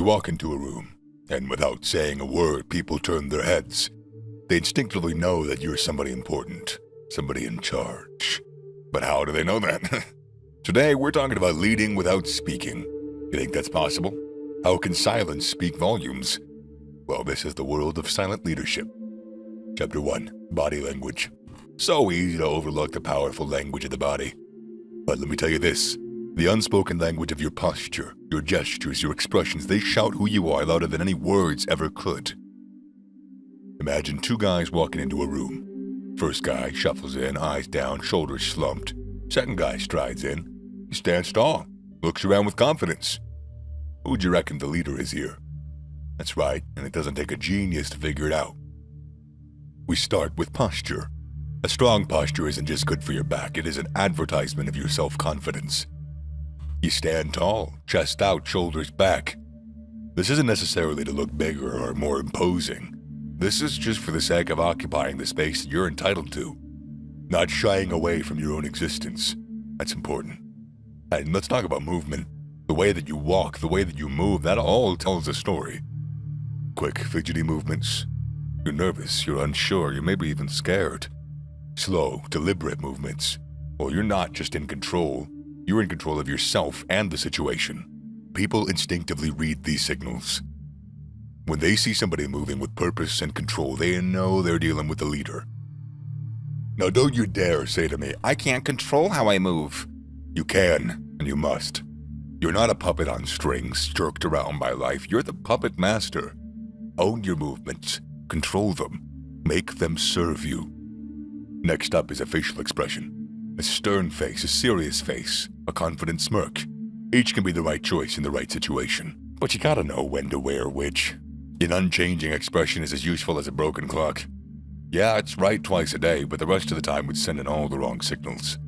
You walk into a room, and without saying a word, people turn their heads. They instinctively know that you're somebody important, somebody in charge. But how do they know that? Today, we're talking about leading without speaking. You think that's possible? How can silence speak volumes? Well, this is the world of silent leadership. Chapter 1, Body Language. So easy to overlook the powerful language of the body. But let me tell you this. The unspoken language of your posture, your gestures, your expressions, they shout who you are louder than any words ever could. Imagine two guys walking into a room. First guy shuffles in, eyes down, shoulders slumped. Second guy strides in. He stands tall, looks around with confidence. Who would you reckon the leader is here? That's right, and it doesn't take a genius to figure it out. We start with posture. A strong posture isn't just good for your back, it is an advertisement of your self-confidence. You stand tall, chest out, shoulders back. This isn't necessarily to look bigger or more imposing. This is just for the sake of occupying the space that you're entitled to. Not shying away from your own existence. That's important. And let's talk about movement. The way that you walk, the way that you move, that all tells a story. Quick, fidgety movements. You're nervous, you're unsure, you're maybe even scared. Slow, deliberate movements. Well, you're not just in control. You're in control of yourself and the situation. People instinctively read these signals. When they see somebody moving with purpose and control, they know they're dealing with a leader. Now don't you dare say to me, I can't control how I move. You can, and you must. You're not a puppet on strings, jerked around by life. You're the puppet master. Own your movements. Control them. Make them serve you. Next up is a facial expression. A stern face, a serious face, a confident smirk. Each can be the right choice in the right situation. But you gotta know when to wear which. An unchanging expression is as useful as a broken clock. Yeah, it's right twice a day, but the rest of the time it's sending all the wrong signals.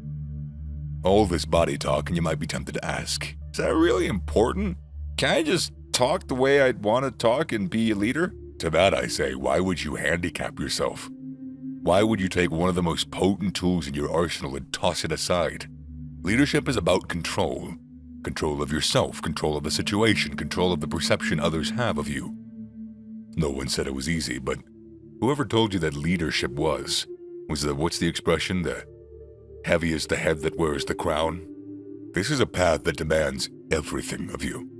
All this body talk, and you might be tempted to ask, is that really important? Can I just talk the way I'd want to talk and be a leader? To that I say, why would you handicap yourself? Why would you take one of the most potent tools in your arsenal and toss it aside? Leadership is about control. Control of yourself, control of the situation, control of the perception others have of you. No one said it was easy, but whoever told you that leadership was what's the expression? The heavy is the head that wears the crown? This is a path that demands everything of you.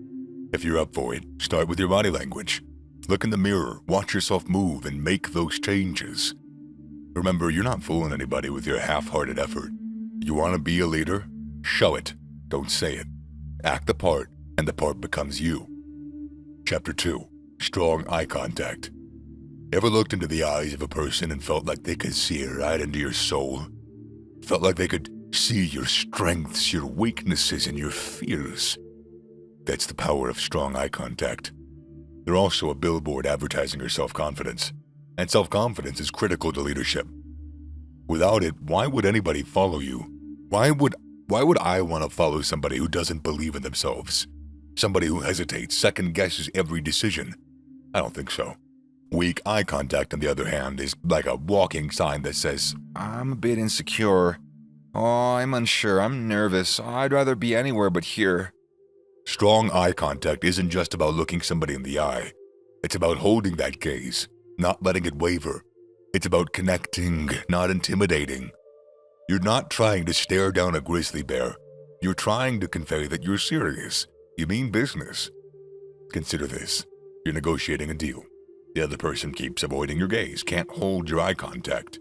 If you're up for it, start with your body language. Look in the mirror, watch yourself move, and make those changes. Remember, you're not fooling anybody with your half-hearted effort. You want to be a leader? Show it. Don't say it. Act the part, and the part becomes you. Chapter 2, Strong Eye Contact. Ever looked into the eyes of a person and felt like they could see right into your soul? Felt like they could see your strengths, your weaknesses, and your fears? That's the power of strong eye contact. They're also a billboard advertising your self-confidence. And self-confidence is critical to leadership. Without it, why would anybody follow you? Why would I want to follow somebody who doesn't believe in themselves? Somebody who hesitates, second-guesses every decision? I don't think so. Weak eye contact, on the other hand, is like a walking sign that says, I'm a bit insecure. Oh, I'm unsure, I'm nervous. I'd rather be anywhere but here. Strong eye contact isn't just about looking somebody in the eye. It's about holding that gaze. Not letting it waver. It's about connecting, not intimidating. You're not trying to stare down a grizzly bear. You're trying to convey that you're serious. You mean business. Consider this. You're negotiating a deal. The other person keeps avoiding your gaze, can't hold your eye contact.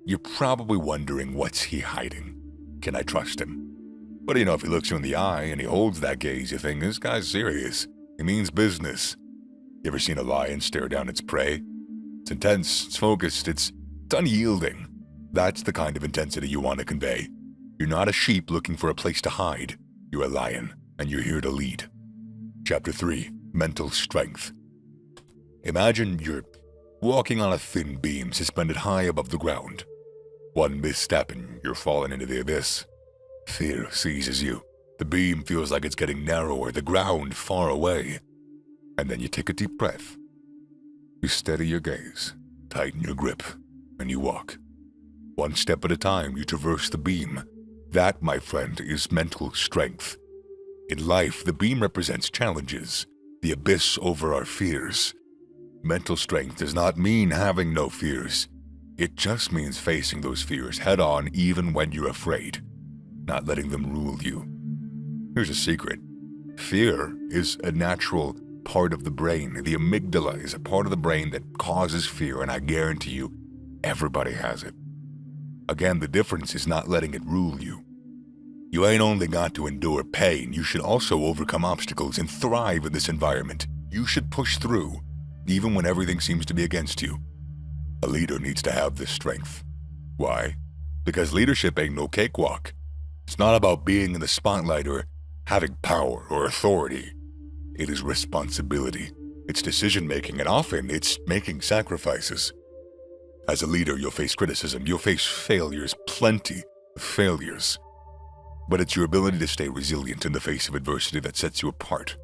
You're probably wondering, what's he hiding? Can I trust him? But if he looks you in the eye and he holds that gaze, you think, this guy's serious. He means business. You ever seen a lion stare down its prey? It's intense, it's focused, it's unyielding. That's the kind of intensity you want to convey. You're not a sheep looking for a place to hide. You're a lion, and you're here to lead. Chapter 3, Mental Strength. Imagine you're walking on a thin beam suspended high above the ground. One misstep and you're falling into the abyss. Fear seizes you. The beam feels like it's getting narrower, the ground far away. And then you take a deep breath. You steady your gaze, tighten your grip, and you walk. One step at a time, you traverse the beam. That, my friend, is mental strength. In life, the beam represents challenges. the abyss over our fears. Mental strength does not mean having no fears. It just means facing those fears head on even when you're afraid, not letting them rule you. Here's a secret. Fear is a natural part of the brain. The amygdala is a part of the brain that causes fear, and I guarantee you, everybody has it. Again, the difference is not letting it rule you. You ain't only got to endure pain, you should also overcome obstacles and thrive in this environment. You should push through, even when everything seems to be against you. A leader needs to have this strength. Why? Because leadership ain't no cakewalk. It's not about being in the spotlight or having power or authority. It is responsibility. It's decision-making, and often it's making sacrifices. As a leader, you'll face criticism, you'll face failures, plenty of failures. But it's your ability to stay resilient in the face of adversity that sets you apart.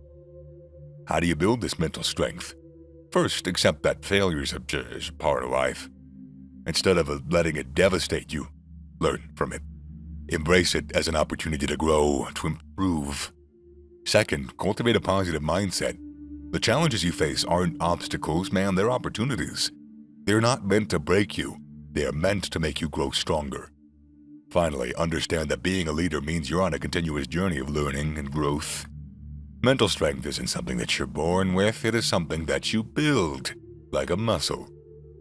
How do you build this mental strength? First, accept that failure is a part of life. Instead of letting it devastate you, learn from it. Embrace it as an opportunity to grow, to improve. Second, cultivate a positive mindset. The challenges you face aren't obstacles, man, they're opportunities. They're not meant to break you. They are meant to make you grow stronger. Finally, understand that being a leader means you're on a continuous journey of learning and growth. Mental strength isn't something that you're born with, it is something that you build, like a muscle.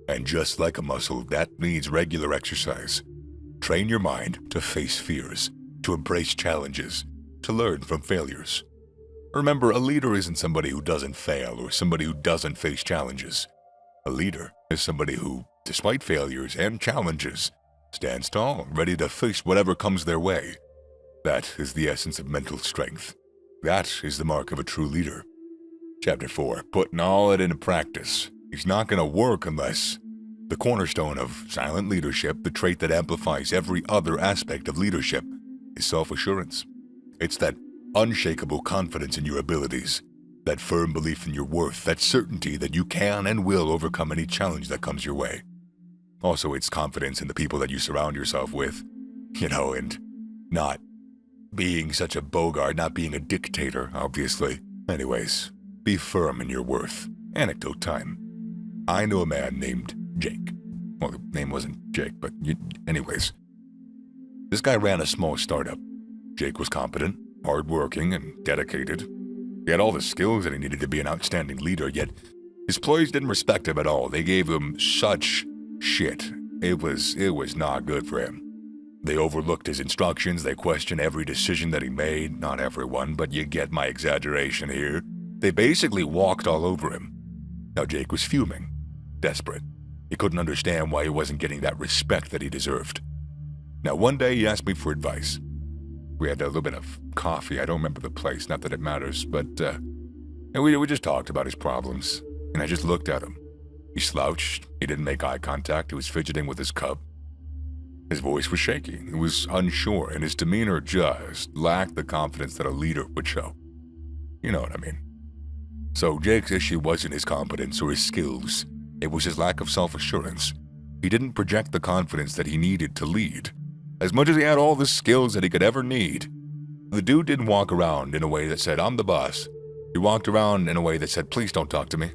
And just like a muscle, that needs regular exercise. Train your mind to face fears, to embrace challenges, to learn from failures. Remember, a leader isn't somebody who doesn't fail or somebody who doesn't face challenges. A leader is somebody who, despite failures and challenges, stands tall, ready to face whatever comes their way. That is the essence of mental strength. That is the mark of a true leader. Chapter 4. Putting all it into practice. It's not going to work unless... The cornerstone of silent leadership, the trait that amplifies every other aspect of leadership, is self-assurance. It's that unshakable confidence in your abilities, that firm belief in your worth, that certainty that you can and will overcome any challenge that comes your way. Also, it's confidence in the people that you surround yourself with, and not being such a bogart, not being a dictator, obviously. Anyways, be firm in your worth. Anecdote time. I know a man named Jake. Well, the name wasn't Jake, but anyways. This guy ran a small startup. Jake was competent, hardworking, and dedicated. He had all the skills that he needed to be an outstanding leader, yet his employees didn't respect him at all. They gave him such shit. It was not good for him. They overlooked his instructions, they questioned every decision that he made. Not everyone, but you get my exaggeration here. They basically walked all over him. Now Jake was fuming, desperate. He couldn't understand why he wasn't getting that respect that he deserved. Now one day he asked me for advice. We had a little bit of coffee. I don't remember the place, not that it matters, but we just talked about his problems, and I just looked at him. He slouched, he didn't make eye contact, he was fidgeting with his cup. His voice was shaky, he was unsure, and his demeanor just lacked the confidence that a leader would show. You know what I mean. So Jake's issue wasn't his competence or his skills, it was his lack of self-assurance. He didn't project the confidence that he needed to lead. As much as he had all the skills that he could ever need, the dude didn't walk around in a way that said, "I'm the boss." He walked around in a way that said, "Please don't talk to me."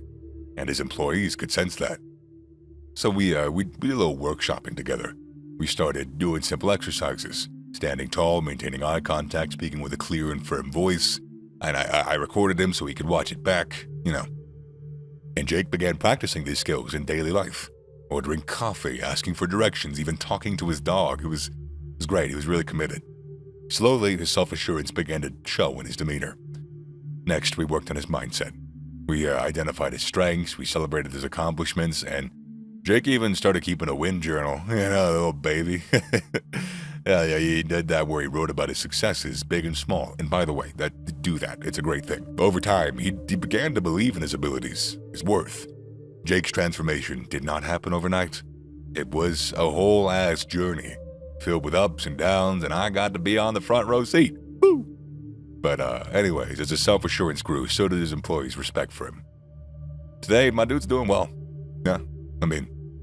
And his employees could sense that. So we did a little workshopping together. We started doing simple exercises, standing tall, maintaining eye contact, speaking with a clear and firm voice. And I recorded him so he could watch it back, And Jake began practicing these skills in daily life, ordering coffee, asking for directions, even talking to his dog. It was great. He was really committed. Slowly, his self-assurance began to show in his demeanor. Next, we worked on his mindset. We identified his strengths, we celebrated his accomplishments, and Jake even started keeping a win journal. Little baby. Yeah, he did that where he wrote about his successes, big and small. And by the way, do that. It's a great thing. Over time, he began to believe in his abilities, his worth. Jake's transformation did not happen overnight. It was a whole-ass journey, filled with ups and downs, and I got to be on the front row seat. Woo! But anyways, as his self-assurance grew, so did his employees' respect for him. Today, my dude's doing well. Yeah,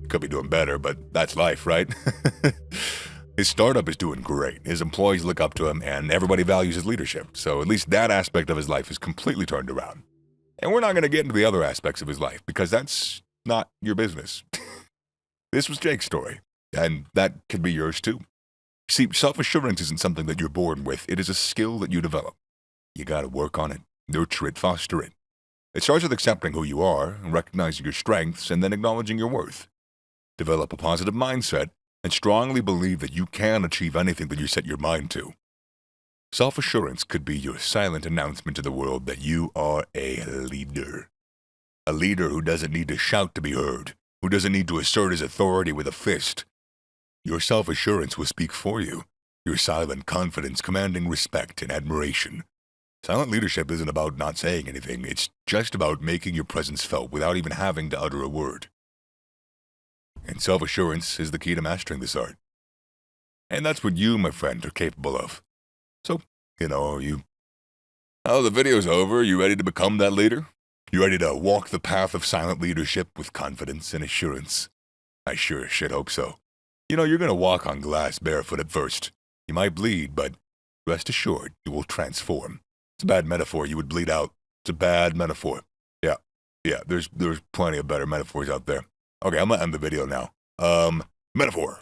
could be doing better, but that's life, right? His startup is doing great. His employees look up to him, and everybody values his leadership. So at least that aspect of his life is completely turned around. And we're not going to get into the other aspects of his life because that's not your business. This was Jake's story, and that could be yours too. See, self-assurance isn't something that you're born with. It is a skill that you develop. You got to work on it, nurture it, foster it. It starts with accepting who you are, recognizing your strengths, and then acknowledging your worth. Develop a positive mindset and strongly believe that you can achieve anything that you set your mind to. Self-assurance could be your silent announcement to the world that you are a leader. A leader who doesn't need to shout to be heard, who doesn't need to assert his authority with a fist. Your self-assurance will speak for you, your silent confidence commanding respect and admiration. Silent leadership isn't about not saying anything, it's just about making your presence felt without even having to utter a word. And self-assurance is the key to mastering this art. And that's what you, my friend, are capable of. So, the video's over, you ready to become that leader? You ready to walk the path of silent leadership with confidence and assurance? I sure as shit hope so. You're gonna walk on glass barefoot at first. You might bleed, but rest assured, you will transform. It's a bad metaphor, you would bleed out. It's a bad metaphor. Yeah, there's plenty of better metaphors out there. Okay, I'm gonna end the video now. Metaphor.